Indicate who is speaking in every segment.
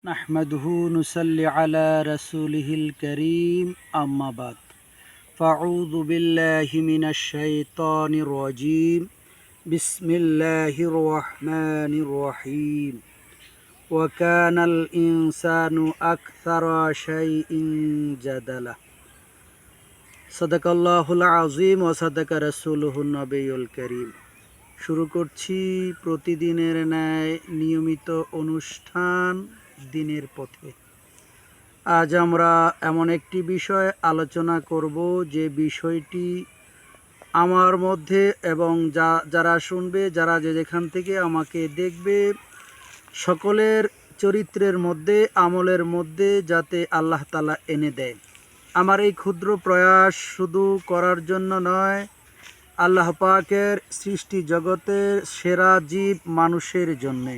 Speaker 1: نحمده نصلي على رسوله الكريم أما بعد فأعوذ بالله من الشيطان الرجيم بسم الله الرحمن الرحيم وكان الإنسان أكثر شيء جدلا صدق الله العظيم وصدق رسوله النبي الكريم। শুরু করছি প্রতিদিনের ন্যায় নিয়মিত অনুষ্ঠান দিনের পথে। আজ আমরা এমন একটি বিষয় আলোচনা করব যে বিষয়টি আমার মধ্যে এবং যারা শুনবে, যারা যেখান থেকে আমাকে দেখবে, সকলের চরিত্রের মধ্যে, আমলের মধ্যে যাতে আল্লাহ তাআলা এনে দেয়। আমার এই ক্ষুদ্র প্রয়াস শুধু করার জন্য নয়, আল্লাহ পাকের সৃষ্টি জগতের সেরা জীব মানুষের জন্যে।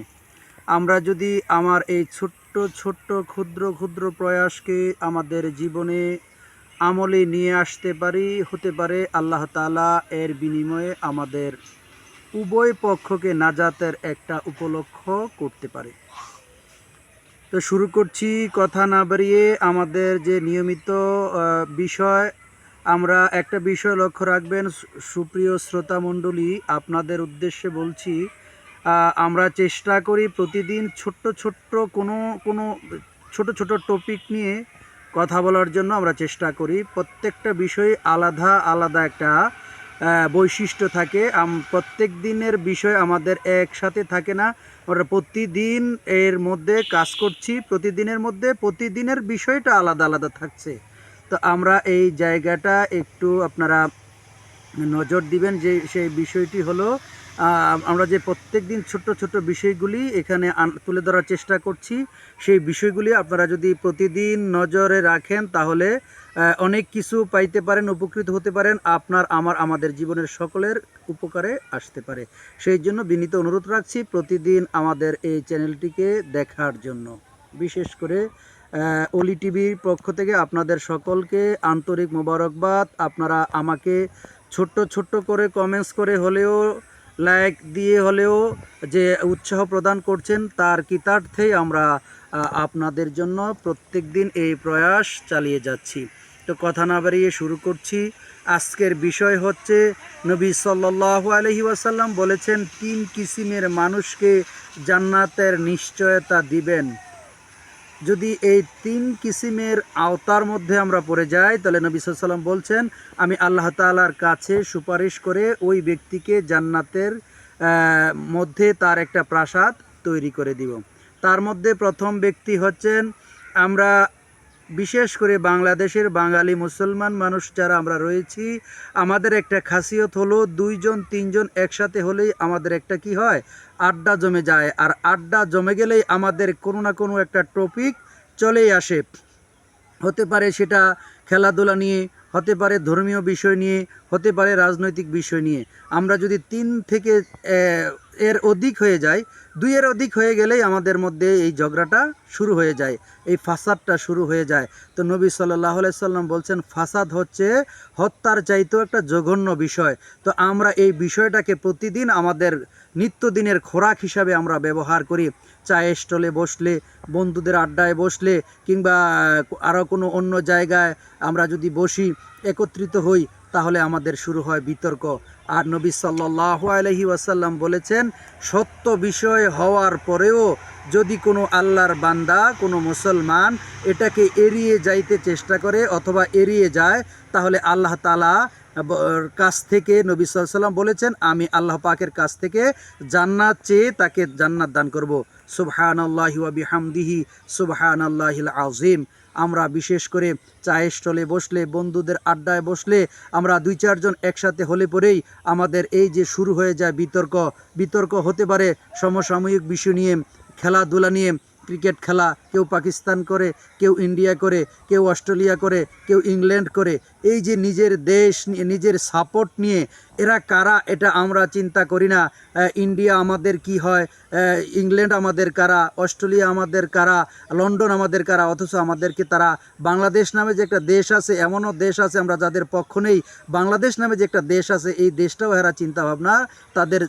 Speaker 1: আমরা যদি আমার এই ছোট্ট ছোট্ট ক্ষুদ্র ক্ষুদ্র প্রয়াসকে আমাদের জীবনে আমলে নিয়ে আসতে পারি, হতে পারে আল্লাহ তাআলা এর বিনিময়ে আমাদের উভয় পক্ষকে নাজাতের একটা উপলক্ষ করতে পারে। তো শুরু করছি, কথা না বাড়িয়ে। আমাদের যে নিয়মিত বিষয়, আমরা একটা বিষয় লক্ষ্য রাখবেন সুপ্রিয় শ্রোতা মণ্ডলী, আপনাদের উদ্দেশ্যে বলছি, আমরা চেষ্টা করি প্রতিদিন ছোট্ট ছোট্ট কোনো ছোট ছোট টপিক নিয়ে কথা বলার জন্য আমরা চেষ্টা করি। প্রত্যেকটা বিষয়ে আলাদা আলাদা একটা বৈশিষ্ট্য থাকে। প্রত্যেক দিনের বিষয় আমাদের একসাথে থাকে না, আমরা প্রতিদিন এর মধ্যে কাজ করছি। প্রতিদিনের মধ্যে প্রতিদিনের বিষয়টা আলাদা আলাদা থাকছে। তো আমরা এই জায়গাটা একটু আপনারা নজর দিবেন, যে সেই বিষয়টি হলো আমরা যে প্রত্যেক দিন ছোট্ট ছোট্ট বিষয়গুলি এখানে তুলে ধরার চেষ্টা করছি। সেই বিষয়গুলি আপনারা যদি প্রতিদিন নজরে রাখেন তাহলে অনেক কিছু পাইতে পারেন, উপকৃত হতে পারেন। আপনার আমাদের জীবনের সকলের উপকারে আসতে পারে। সেই জন্য বিনীত অনুরোধ রাখছি প্রতিদিন আমাদের এই চ্যানেলটিকে দেখার জন্য। বিশেষ করে অলি টিভির পক্ষ থেকে আপনাদের সকলকে আন্তরিক মোবারকবাদ। আপনারা আমাকে ছোট্ট ছোট্ট করে কমেন্টস করে হলেও, লাইক দিয়ে হলেও যে উৎসাহ প্রদান করছেন, তার কৃতার্থেই আমরা আপনাদের জন্য প্রত্যেক দিন এই প্রয়াস চালিয়ে যাচ্ছি। তো কথা না বাড়িয়ে শুরু করছি। আজকের বিষয় হচ্ছে, নবী সাল্লাল্লাহু আলাইহি ওয়াসাল্লাম বলেছেন, 3 কিসিমের মানুষকে জান্নাতের নিশ্চয়তা দিবেন। যদি এই 3 কিসিমের আওতার মধ্যে আমরা পড়ে যাই, তাহলে নবী সাল্লাল্লাহু আলাইহি ওয়াসাল্লাম বলছেন, আমি আল্লাহ তাআলার কাছে সুপারিশ করে ওই ব্যক্তিকে জান্নাতের মধ্যে তার একটা প্রাসাদ তৈরি করে দিব। তার মধ্যে প্রথম ব্যক্তি হচ্ছেন, আমরা বিশেষ করে বাংলাদেশের বাঙালি মুসলমান মানুষ যারা আমরা রয়েছি, আমাদের একটা খাসিয়ত হলো 2 জন 3 জন একসাথে হলেই আমাদের একটা কি হয়, আড্ডা জমে যায়। আর আড্ডা জমে গেলেই আমাদের কোনো না কোনো একটা টপিক চলেই আসে। হতে পারে সেটা খেলাধুলা নিয়ে, হতে পারে ধর্মীয় বিষয় নিয়ে, হতে পারে রাজনৈতিক বিষয় নিয়ে। আমরা যদি 3 থেকে এর অধিক হয়ে যায়, 2 এর অধিক হয়ে গেলেই আমাদের মধ্যে এই ঝগড়াটা শুরু হয়ে যায়, এই ফাসাদটা শুরু হয়ে যায়। তো নবী সাল্লাল্লাহু আলাইহি সাল্লাম বলছেন, ফাসাদ হচ্ছে হত্যার চাইতেও একটা জঘন্য বিষয়। তো আমরা এই বিষয়টাকে প্রতিদিন আমাদের নিত্যদিনের খোরাক হিসাবে আমরা ব্যবহার করি। চায়ের স্টলে বসলে, বন্ধুদের আড্ডায় বসলে, কিংবা আরও কোনো অন্য জায়গায় আমরা যদি বসি, একত্রিত হই, তাহলে আমাদের শুরু হয় বিতর্ক। আর নবী সাল্লাল্লাহু আলাইহি ওয়াসাল্লাম বলেছেন, সত্য বিষয় হওয়ার পরেও যদি কোনো আল্লাহর বান্দা, কোনো মুসলমান এটাকে এড়িয়ে যাইতে চেষ্টা করে অথবা এড়িয়ে যায়, তাহলে আল্লাহ তাআলা কাছ থেকে, নবী সাল্লাল্লাহু আলাইহি ওয়াসাল্লাম বলেছেন, আমি আল্লাহ পাকের কাছ থেকে জান্নাত চেয়ে তাকে জান্নাত দান করব। সুবহানাল্লাহি ওয়া বিহামদিহি সুবহানাল্লাহিল আযীম। আমরা বিশেষ করে চায়ের স্টলে বসলে, বন্ধুদের আড্ডায় বসলে, আমরা 2-4 জন একসাথে হলে পরেই আমাদের এই যে শুরু হয়ে যায় বিতর্ক হতে পারে সমসাময়িক বিষয় নিয়ে, খেলাধুলা নিয়ে। ক্রিকেট খেলা, কেউ পাকিস্তান করে, কেউ ইন্ডিয়া করে, কেউ অস্ট্রেলিয়া করে, কেউ ইংল্যান্ড করে। এই যে নিজের দেশ নিয়ে, নিজের সাপোর্ট নিয়ে এরা কারা, এটা আমরা চিন্তা করি না। ইন্ডিয়া আমাদের কি হয়, ইংল্যান্ড আমাদের কারা, অস্ট্রেলিয়া আমাদের কারা, লন্ডন আমাদের কারা, অথচ আমাদেরকে তারা বাংলাদেশ নামে যে একটা দেশ আছে, এমনও দেশ আছে আমরা যাদের পক্ষ নেই, বাংলাদেশ নামে যে একটা দেশ আছে, এই দেশটাও এরা চিন্তাভাবনা তাদের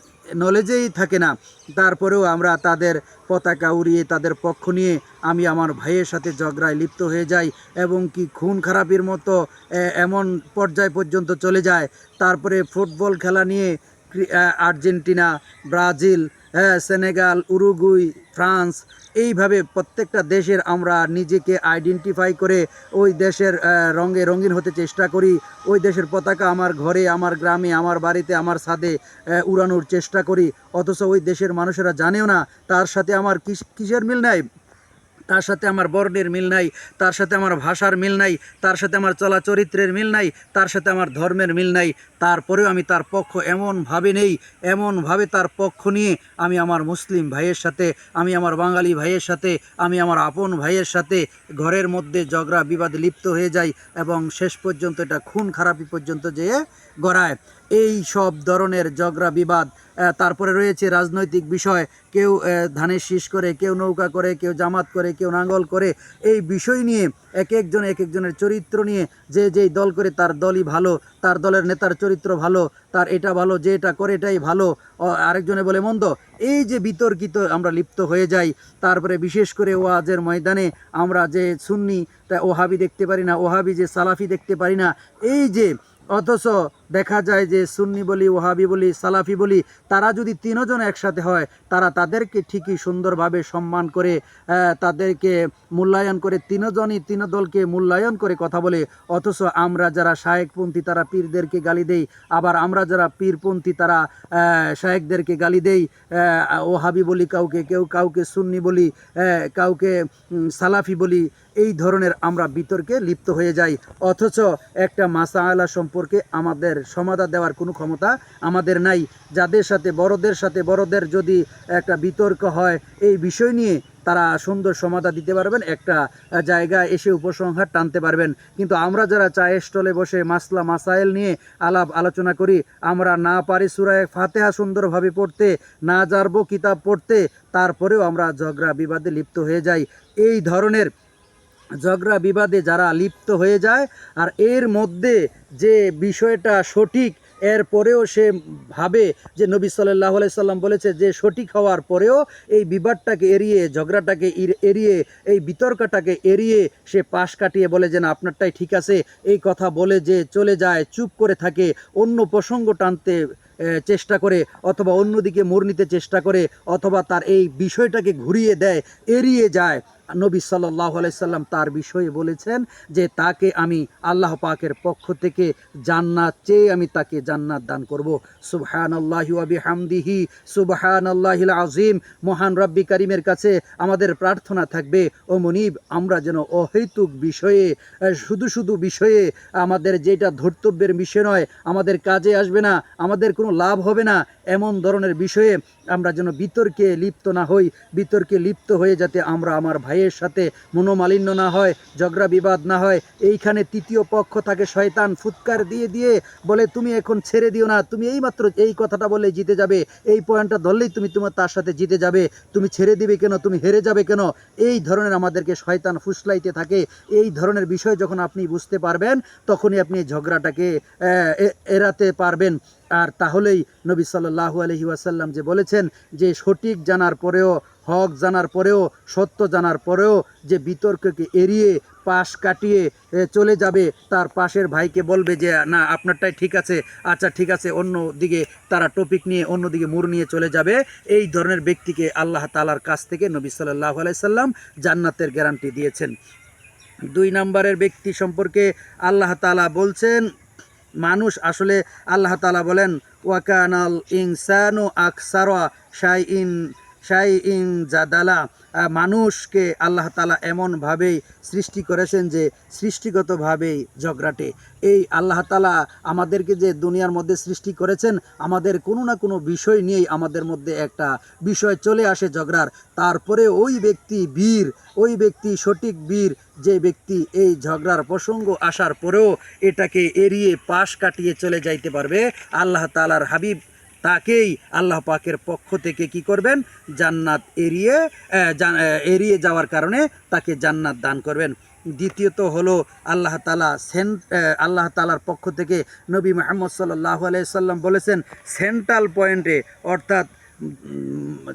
Speaker 1: নলেজেই থাকে না, তারপরেও আমরা তাদের পতাকা উড়িয়ে তাদের পক্ষ নিয়ে আমি আমার ভাইয়ের সাথে ঝগড়ায় লিপ্ত হয়ে যাই এবং কি খুন খারাপির মতো এমন পর্যায় পর্যন্ত চলে যায়। তারপরে ফুটবল খেলা নিয়ে আর্জেন্টিনা, ব্রাজিল, সেনেগাল, উরুগুই, ফ্রান্স, এইভাবে প্রত্যেকটা দেশের আমরা নিজেকে আইডেন্টিফাই করে ওই দেশের রঙে রঙিন হতে চেষ্টা করি। ওই দেশের পতাকা আমার ঘরে, আমার গ্রামে, আমার বাড়িতে, আমার ছাদে উড়ানোর চেষ্টা করি, অথচ ওই দেশের মানুষেরা জানেও না তার সাথে আমার কিসের মিল নাই, তার সাথে আমার বর্ণের মিল নাই, তার সাথে আমার ভাষার মিল নাই, তার সাথে আমার চলা চরিত্রের মিল নাই, তার সাথে আমার ধর্মের মিল নাই। তারপরেও আমি তার পক্ষ এমনভাবে নেই, এমনভাবে তার পক্ষ নিয়ে আমি আমার মুসলিম ভাইয়ের সাথে, আমি আমার বাঙালি ভাইয়ের সাথে, আমি আমার আপন ভাইয়ের সাথে ঘরের মধ্যে ঝগড়া বিবাদে লিপ্ত হয়ে যাই এবং শেষ পর্যন্ত এটা খুন খারাপি পর্যন্ত যেয়ে গড়ায়। এই সব ধরনের ঝগড়া বিবাদ। তারপরে রয়েছে রাজনৈতিক বিষয়, কেউ ধানের শীষ করে, কেউ নৌকা করে, কেউ জামাত করে, কেউ নাঙ্গল করে। এই বিষয় নিয়ে এক একজনের চরিত্র নিয়ে যে যেই দল করে তার দলই ভালো, তার দলের নেতার চরিত্র ভালো, তার এটা ভালো, যে এটা করে এটাই ভালো, আরেকজনে বলে মন্দ। এই যে বিতর্কিত আমরা লিপ্ত হয়ে যাই। তারপরে বিশেষ করে ওয়াজের ময়দানে আমরা যে সুন্নি তা ওহাবি দেখতে পারি না, ওহাবি যে সালাফি দেখতে পারি না। এই যে অথচ দেখা যায় যে সুন্নি বলি, ওহাবি বলি, সালাফি বলি, তারা যদি তিনজন একসাথে হয় তারা তাদেরকে ঠিকই সুন্দরভাবে সম্মান করে, তাদেরকে মূল্যায়ন করে, তিনজনই তিন দলকে মূল্যায়ন করে কথা বলে। অথচ আমরা যারা শায়েকপন্থী তারা পীরদেরকে গালি দেই, আবার আমরা যারা পীরপন্থী তারা শায়েকদেরকে গালি দেই। ওহাবি বলি কাউকে, কাউকে সুন্নি বলি, কাউকে সালাফি বলি। এই ধরনের আমরা বিতর্কে লিপ্ত হয়ে যাই, অথচ একটা মাসাআলা সম্পর্কে আমাদের সমাধান দেওয়ার কোনো ক্ষমতা আমাদের নাই। যাদের সাথে বড়দের যদি একটা বিতর্ক হয় এই বিষয় নিয়ে, তারা সুন্দর সমাধান দিতে পারবেন, একটা জায়গায় এসে উপসংহার টানতে পারবেন। কিন্তু আমরা যারা চায়ের স্টলে বসে মাসলা মাসাইল নিয়ে আলোচনা করি, আমরা না পারি সূরা ফাতিহা সুন্দরভাবে পড়তে, না জানবো কিতাব পড়তে, তারপরেও আমরা ঝগড়া বিবাদে লিপ্ত হয়ে যাই। এই ধরনের ঝগড়া বিবাদে যারা লিপ্ত হয়ে যায় আর এর মধ্যে যে বিষয়টা সঠিক, এরপরেও সে ভাবে যে নবী সাল্লাল্লাহু আলাইহি সাল্লাম বলেছে যে সঠিক হওয়ার পরেও এই বিবাদটাকে এড়িয়ে, ঝগড়াটাকে এড়িয়ে, এই বিতর্কটাকে এড়িয়ে সে পাশ কাটিয়ে বলে যে না আপনারটাই ঠিক আছে, এই কথা বলে যে চলে যায়, চুপ করে থাকে, অন্য প্রসঙ্গ টানতে চেষ্টা করে, অথবা অন্যদিকে মোড় নিতে চেষ্টা করে, অথবা তার এই বিষয়টাকে ঘুরিয়ে দেয়, এড়িয়ে যায়। নবী সাল্লাল্লাহু আলাইহি সাল্লাম তার বিষয়ে বলেছেন যে তাকে আমি আল্লাহ পাকের পক্ষ থেকে জান্নাত চেয়ে আমি তাকে জান্নাত দান করব। সুবহানাল্লাহি ওয়া বিহামদিহি সুবহানাল্লাহিল আযীম। মহান রব্বি কারীমের কাছে আমাদের প্রার্থনা থাকবে, ও মুনিব, আমরা যেন অহেতুক বিষয়ে, শুধু বিষয়ে, আমাদের যেটা ধর্তব্যের বিষয় নয়, আমাদের কাজে আসবে না, আমাদের কোনো লাভ হবে না, এমন ধরনের বিষয়ে আমরা যেন বিতর্কে লিপ্ত না হই। বিতর্কে লিপ্ত হয়ে যাতে আমরা আমার ভাইয়ের সাথে মনোমালিন্য না হয়, ঝগড়া বিবাদ না হয়। এইখানে তৃতীয় পক্ষ থাকে শয়তান, ফুৎকার দিয়ে দিয়ে বলে তুমি এখন ছেড়ে দিও না, তুমি এইমাত্র এই কথাটা বলে জিতে যাবে, এই পয়েন্টটা ধরলেই তুমি তার সাথে জিতে যাবে, তুমি ছেড়ে দিবে কেন, তুমি হেরে যাবে কেন। এই ধরনের আমাদেরকে শয়তান ফুসলাইতে থাকে। এই ধরনের বিষয় যখন আপনি বুঝতে পারবেন তখনই আপনি ঝগড়াটাকে এড়াতে পারবেন। আর তাহলেই নবী সাল্লাল্লাহু আলাইহি ওয়াসাল্লাম যে বলেছেন যে সঠিক জানার পরেও, হক জানার পরেও, সত্য জানার পরেও যে বিতর্ককে এড়িয়ে পাশ কাটিয়ে চলে যাবে, তার পাশের ভাইকে বলবে যে না আপনারটাই ঠিক আছে, আচ্ছা ঠিক আছে, অন্য দিকে তারা টপিক নিয়ে অন্যদিকে মোড় নিয়ে চলে যাবে, এই ধরনের ব্যক্তিকে আল্লাহ তাআলার কাছ থেকে নবী সাল্লাল্লাহু আলাইহি সাল্লাম জান্নাতের গ্যারান্টি দিয়েছেন। 2 নম্বরের ব্যক্তি সম্পর্কে আল্লাহ তাআলা বলছেন, মানুষ আসলে, আল্লাহ তাআলা বলেন ওয়াকানাল ইনসানু আকসারা শাইইন জাদালা। মানুষকে আল্লাহ তাআলা এমনভাবেই সৃষ্টি করেছেন যে সৃষ্টিগতভাবেই ঝগড়াটে। এই আল্লাহ তাআলা আমাদেরকে যে দুনিয়ার মধ্যে সৃষ্টি করেছেন, আমাদের কোনো না কোনো বিষয় নিয়েই আমাদের মধ্যে একটা বিষয় চলে আসে ঝগড়ার। তারপরে ওই ব্যক্তি বীর, ওই ব্যক্তি সঠিক বীর, যে ব্যক্তি এই ঝগড়ার প্রসঙ্গ আসার পরেও এটাকে এড়িয়ে পাশ কাটিয়ে চলে যাইতে পারবে, আল্লাহ তাআলার হাবিব তাকেই আল্লাহ পাকের পক্ষ থেকে কি করবেন, জান্নাত এড়িয়ে যাওয়ার কারণে তাকে জান্নাত দান করবেন। দ্বিতীয়ত হলো আল্লাহ তাআলার পক্ষ থেকে নবী মুহাম্মদ সাল্লাল্লাহু আলাইহি সাল্লাম বলেছেন সেন্ট্রাল পয়েন্টে অর্থাৎ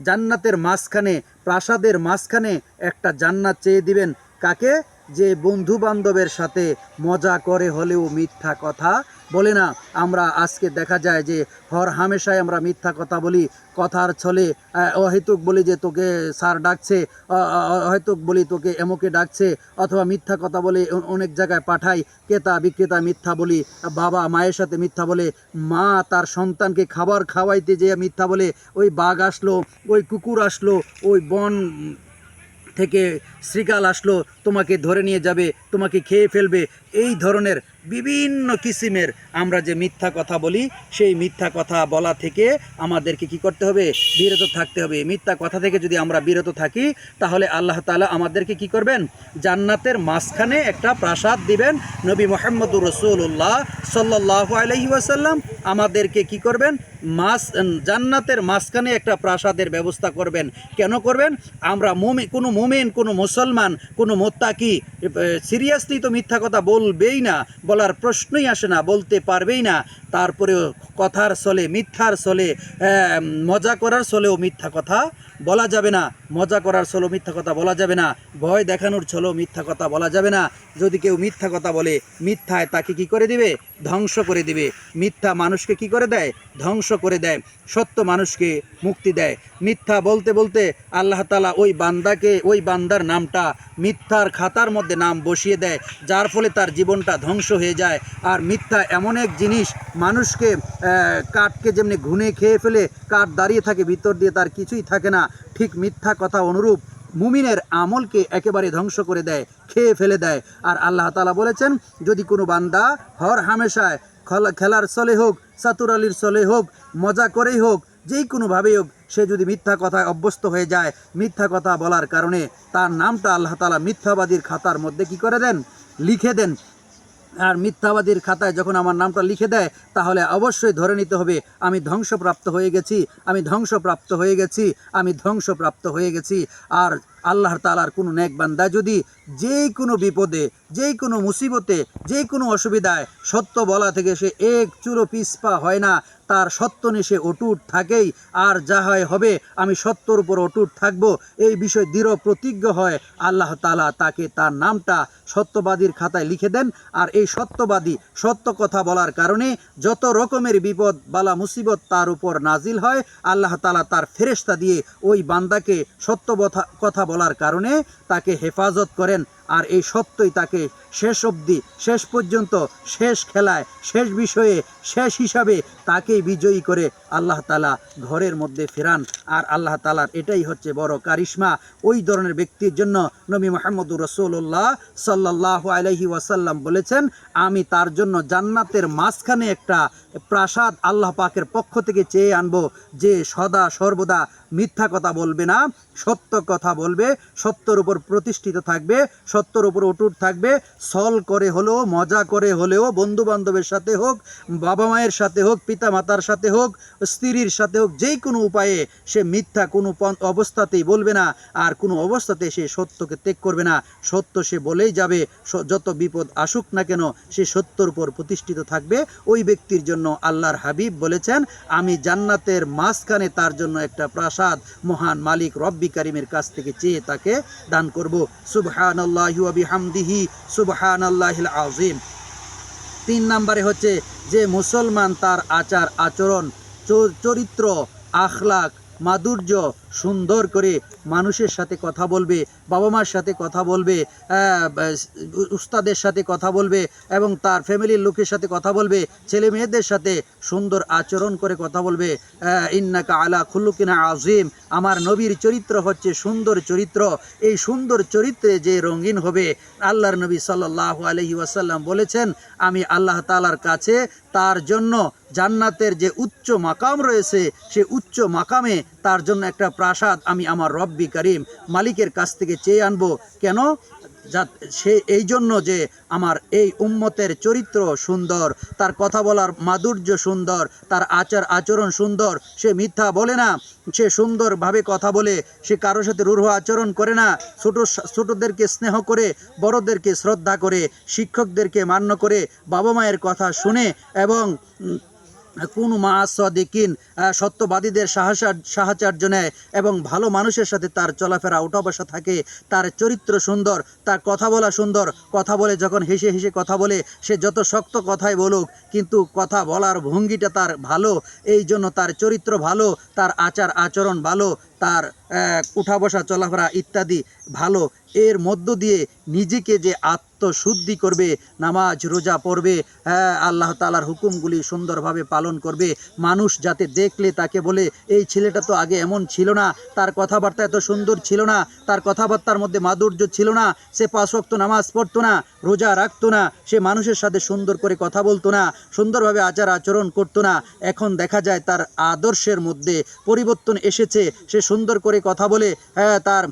Speaker 1: জান্নাতের মাঝখানে, প্রাসাদের মাঝখানে একটা জান্নাত চেয়ে দিবেন। কাকে? যে বন্ধু বান্ধবের সাথে মজা করে হলেও মিথ্যা কথা বলে না। আমরা আজকে দেখা যায় যে হর হামেশাই আমরা মিথ্যা কথা বলি, কথার ছলে অহেতুক বলি যে তোকে স্যার ডাকছে, অহেতুক বলি তোকে এমকে ডাকছে, অথবা মিথ্যা কথা বলে অনেক জায়গায় পাঠাই, ক্রেতা বিক্রেতা মিথ্যা বলি, বাবা মায়ের সাথে মিথ্যা বলে, মা তার সন্তানকে খাবার খাওয়াইতে যেয়ে মিথ্যা বলে, ওই বাঘ আসলো, ওই কুকুর আসলো, ওই বন থেকে শ্রীকাল আসলো, তোমাকে ধরে নিয়ে যাবে, তোমাকে খেয়ে ফেলবে, এই ধরনের বিভিন্ন কিসিমের আমরা যে মিথ্যা কথা বলি, সেই মিথ্যা কথা বলা থেকে আমাদেরকে কি করতে হবে? বিরত থাকতে হবে। মিথ্যা কথা থেকে যদি আমরা বিরত থাকি তাহলে আল্লাহ তাআলা আমাদেরকে কি করবেন? জান্নাতের মাঝখানে একটা প্রাসাদ দিবেন। নবী মুহাম্মদুর রাসূলুল্লাহ সাল্লাল্লাহু আলাইহি ওয়াসাল্লাম আমাদেরকে কি করবেন? জান্নাতের মাঝখানে একটা প্রাসাদের ব্যবস্থা করবেন। কেন করবেন? আমরা কোনো মুমিন, কোনো মুসলমান, কোনো মুত্তাকি সিরিয়াসলি তো মিথ্যা কথা বলবেই না, বলার প্রশ্নই আসে না, বলতে পারবেই না। তারপরেও কথার ছলে, মিথ্যার ছলে, মজা করার ছলেও মিথ্যা কথা বলা যাবে না। মজা করার ছলেও মিথ্যা কথা বলা যাবে না। ভয় দেখানোর ছলেও মিথ্যা কথা বলা যাবে না। যদি কেউ মিথ্যা কথা বলে, মিথ্যায় তাকে কি করে দিবে? ধ্বংস করে দিবে। মিথ্যা মানুষকে কি করে দেয়? ধ্বংস করে দেয়। সত্য মানুষকে মুক্তি দেয়। মিথ্যা বলতে বলতে আল্লাহ তাআলা ওই বান্দাকে, ওই বান্দার নামটা মিথ্যার খাতার মধ্যে নাম বসিয়ে দেয়, যার ফলে তার জীবনটা ধ্বংস হয়ে যায়। আর মিথ্যা এমন এক জিনিস, মানুষকে কাঠকে যেমনি ঘুনে খেয়ে ফেলে, কাঠ দাঁড়িয়ে থাকে, ভিতর দিয়ে তার কিছুই থাকে না, ঠিক মিথ্যা কথা অনুরূপ মুমিনের আমলকে একেবারে ধ্বংস করে দেয়, খেয়ে ফেলে দেয়। আর আল্লাহ তাআলা বলেছেন, যদি কোনো বান্দা হর হামেশায় খেলার চলে হোক, চাতুরালির চলে হোক, মজা করেই হোক, যেই কোনোভাবেই হোক, সে যদি মিথ্যা কথায় অভ্যস্ত হয়ে যায়, মিথ্যা কথা বলার কারণে তার নামটা আল্লাহ তাআলা মিথ্যাবাদীর খাতার মধ্যে কি করে দেন? লিখে দেন। আর মিথ্যাবাদীর খাতায় যখন আমার নামটা লিখে দেয়, তাহলে অবশ্যই ধরে নিতে হবে আমি ধ্বংসপ্রাপ্ত হয়ে গেছি, আমি ধ্বংসপ্রাপ্ত হয়ে গেছি, আমি ধ্বংসপ্রাপ্ত হয়ে গেছি। আর আল্লাহ তাআলার কোনো নেক বান্দা যদি যেই কোনো বিপদে, যেই কোনো মুসিবতে, যেই কোনো অসুবিধায় সত্য বলা থেকে সে এক চুলো পিছপা হয় না, তার সত্য নিয়ে সে অটুট থাকেই। আর যা হয় হবে, আমি সত্যর উপর অটুট থাকবো, এই বিষয়ে দৃঢ় প্রতিজ্ঞ হয়, আল্লাহ তাআলা তাকে তার নামটা সত্যবাদীর খাতায় লিখে দেন। আর এই সত্যবাদী, সত্য কথা বলার কারণে যত রকমের বিপদ বালা মুসিবত তার উপর নাজিল হয়, আল্লাহ তাআলা তার ফেরেশতা দিয়ে ওই বান্দাকে সত্য কথা বলার কারণে তাকে হেফাজত করেন। আর এই সত্যই তাকে শেষ অবধি, শেষ পর্যন্ত, শেষ খেলায়, শেষ বিষয়ে, শেষ হিসাবে তাকেই বিজয়ী করে আল্লাহ তাআলা ঘরের মধ্যে ফেরান। আর আল্লাহ তাআলার এটাই হচ্ছে বড় কারিশমা। ওই ধরনের ব্যক্তির জন্য নবী মুহাম্মদুর রাসূলুল্লাহ সাল্লাল্লাহু আলাইহি ওয়াসাল্লাম বলেছেন, আমি তার জন্য জান্নাতের মাঝখানে একটা প্রাসাদ আল্লাহ পাকের পক্ষ থেকে চেয়ে আনবো, যে সদা সর্বদা মিথ্যা কথা বলবে না, সত্য কথা বলবে, সত্যর উপর প্রতিষ্ঠিত থাকবে, সত্যর উপর অটুট থাকবে। ছল করে হলেও, মজা করে হলেও, বন্ধু বান্ধবের সাথে হোক, বাবা মায়ের সাথে হোক, পিতা মাতার সাথে হোক, স্ত্রীর সাথে হোক, যেই কোনো উপায়ে সে মিথ্যা কোনো অবস্থাতেই বলবে না। আর কোনো অবস্থাতে সে সত্যকে ত্যাগ করবে না। সত্য সে বলেই যাবে, যত বিপদ আসুক না কেন সে সত্যর উপর প্রতিষ্ঠিত থাকবে। ওই ব্যক্তির জন্য আল্লাহর হাবিব বলেছেন, আমি জান্নাতের মাঝখানে তার জন্য একটা প্রাসাদ মহান মালিক রব্বি কারিমের কাছ থেকে চেয়ে তাকে দান করব। সুবহানাল্লাহি ওয়া বিহামদিহি সুবহানাল্লাহিল আযীম। 3 নম্বরে হচ্ছে যে মুসলমান তার আচার আচরণ, চরিত্র, আখলাক, মাধুর্য সুন্দর করে মানুষের সাথে কথা বলবে, বাবা মার সাথে কথা বলবে, উস্তাদের সাথে কথা বলবে, এবং তার ফ্যামিলির লোকের সাথে কথা বলবে, ছেলে মেয়েদের সাথে সুন্দর আচরণ করে কথা বলবে। ইন্নাকা আলা খুলুকিন আযীম, আমার নবীর চরিত্র হচ্ছে সুন্দর চরিত্র। এই সুন্দর চরিত্রে যে রঙিন হবে, আল্লাহর নবী সাল্লাল্লাহু আলাইহি ওয়াসাল্লাম বলেছেন, আমি আল্লাহ তাআলার কাছে তার জন্য জান্নাতের যে উচ্চ মাকাম রয়েছে, সে উচ্চ মাকামে তার জন্য একটা প্রাসাদ আমি আমার রব্বি কারিম মালিকের কাছ থেকে চেয়ে আনবো। কেন? সে এই জন্য যে আমার এই উম্মতের চরিত্র সুন্দর, তার কথা বলার মাধুর্য সুন্দর, তার আচরণ সুন্দর, সে মিথ্যা বলে না, সে সুন্দরভাবে কথা বলে, সে কারোর সাথে রূঢ় আচরণ করে না, ছোটদেরকে স্নেহ করে, বড়দেরকে শ্রদ্ধা করে, শিক্ষকদেরকে মান্য করে, বাবা মায়ের কথা শুনে এবং কোন মা সদিকিন সত্যবাদীদের সাহায্য নেয় এবং ভালো মানুষের সাথে তার চলাফেরা উঠা বসা থাকে, তার চরিত্র সুন্দর, তার কথা বলা সুন্দর, কথা বলে যখন হেসে হেসে কথা বলে, সে যত শক্ত কথাই বলুক কিন্তু কথা বলার ভঙ্গিটা তার ভালো, এই জন্য তার চরিত্র ভালো, তার আচরণ ভালো, তার উঠা বসা চলাফেরা ইত্যাদি ভালো, এর মধ্য দিয়ে নিজেকে যে আত্মশুদ্ধি করবে, নামাজ রোজা পড়বে, আল্লাহ তাআলার হুকুমগুলি সুন্দরভাবে পালন করবে, মানুষ যাতে দেখলে তাকে বলে এই ছেলেটা তো আগে এমন ছিল না, তার কথাবার্তা এত সুন্দর ছিল না, তার কথাবার্তার মধ্যে মাধুর্য ছিল না, সে 5 ওয়াক্ত নামাজ পড়তো না, রোজা রাখতো না, সে মানুষের সাথে সুন্দর করে কথা বলতো না, সুন্দরভাবে আচরণ করতো না, এখন দেখা যায় তার আদর্শের মধ্যে পরিবর্তন এসেছে, সে সুন্দর করে কথা বলে, তার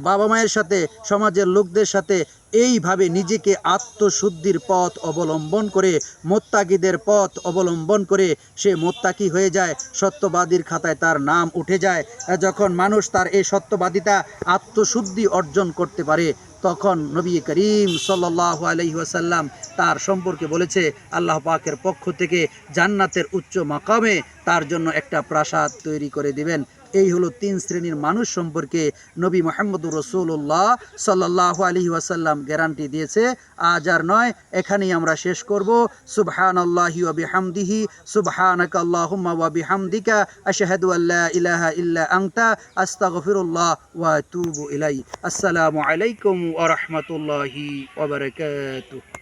Speaker 1: বাবা মায়ের সাথে, সমাজের লোকদের সাথে এইভাবে নিজেকে আত্মশুদ্ধির পথ অবলম্বন করে, মোত্তাকিদের পথ অবলম্বন করে সে মোত্তাকি হয়ে যায়, সত্যবাদীর খাতায় তার নাম উঠে যায়। যখন মানুষ তার এই সত্যবাদিতা আত্মশুদ্ধি অর্জন করতে পারে, তখন নবী করিম সাল্লাল্লাহু আলাইহি ওয়াসাল্লাম তার সম্পর্কে বলেছে, আল্লাহ পাকের পক্ষ থেকে জান্নাতের উচ্চ মাকামে তার জন্য একটা প্রাসাদ তৈরি করে দিবেন। এই হলো 3 শ্রেণীর মানুষ সম্পর্কে নবী মুহাম্মদুর রাসূলুল্লাহ সাল্লাল্লাহু আলাইহি ওয়াসাল্লাম গ্যারান্টি দিয়েছে। আজ আর নয়, এখানেই আমরা শেষ করব। সুবহানাল্লাহি ওয়া বিহামদিহি, সুবহানাকা আল্লাহুম্মা ওয়া বিহামদিকা, আশহাদু আল্লা ইলাহা ইল্লা আনতা, আস্তাগফিরুল্লাহ ওয়া আতুবু ইলাই। আসসালামু আলাইকুম ওয়া রাহমাতুল্লাহি ওয়া বারাকাতুহু।